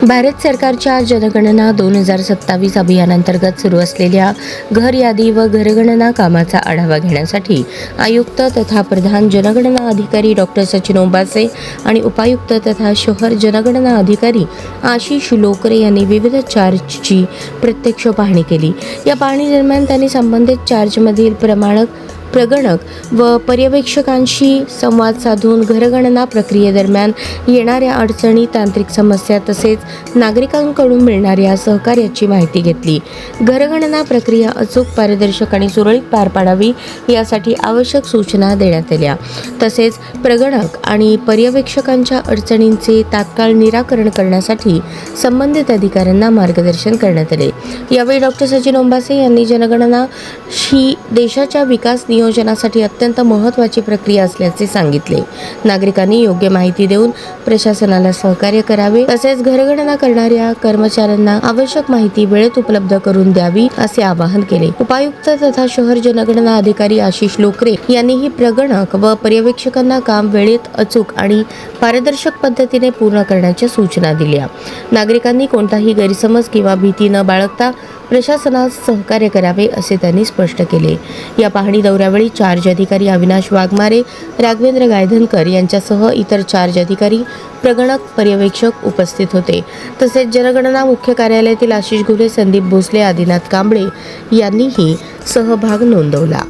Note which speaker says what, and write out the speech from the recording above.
Speaker 1: भारत सरकारच्या जनगणना 2027 अभियानांतर्गत सुरू असलेल्या घर यादी व घरगणना कामाचा आढावा घेण्यासाठी आयुक्त तथा प्रधान जनगणना अधिकारी डॉक्टर सचिन ओंबासे आणि उपायुक्त तथा शहर जनगणना अधिकारी आशिष लोकरे यांनी विविध चार्जची प्रत्यक्ष पाहणी केली। या पाहणी दरम्यान त्यांनी संबंधित चार्जमधील प्रगणक व पर्यवेक्षकांशी संवाद साधून घरगणना प्रक्रियेदरम्यान येणाऱ्या अडचणी, तांत्रिक समस्या तसेच नागरिकांकडून मिळणाऱ्या सहकार्याची माहिती घेतली। घरगणना प्रक्रिया अचूक, पारदर्शक आणि सुरळीत पार पाडावी यासाठी आवश्यक सूचना देण्यात आल्या। तसेच प्रगणक आणि पर्यवेक्षकांच्या अडचणींचे तात्काळ निराकरण करण्यासाठी संबंधित अधिकाऱ्यांना मार्गदर्शन करण्यात आले। यावेळी डॉक्टर सचिन ओंबासे यांनी जनगणना ही देशाच्या विकास नियोजनासाठी अत्यंत महत्त्वाची प्रक्रिया असल्याचे सांगितले। नागरिकांनी योग्य माहिती देऊन प्रशासनाला सहकार्य करावे, तसेच घरगणना करणाऱ्या कर्मचाऱ्यांना आवश्यक माहिती वेळेत उपलब्ध करून द्यावी असे आवाहन केले। उपायुक्त तथा शहर जनगणना अधिकारी आशिष लोकरे यांनीही प्रगणक व पर्यवेक्षकांना काम वेळेत, अचूक आणि पारदर्शक पद्धतीने पूर्ण करण्याच्या सूचना दिल्या। नागरिकांनी कोणताही गैरसमज किंवा भीती न बाळगता प्रशासनास सहकार्य करावे असे त्यांनी स्पष्ट केले। या पाहणी दौऱ्यावेळी चार्ज अधिकारी अविनाश वाघमारे, राघवेंद्र गायधनकर यांच्यासह इतर चार्ज अधिकारी, प्रगणक, पर्यवेक्षक उपस्थित होते। तसेच जनगणना मुख्य कार्यालयातील आशिष घुले, संदीप भोसले, आदिनाथ कांबळे यांनीही सहभाग नोंदवला।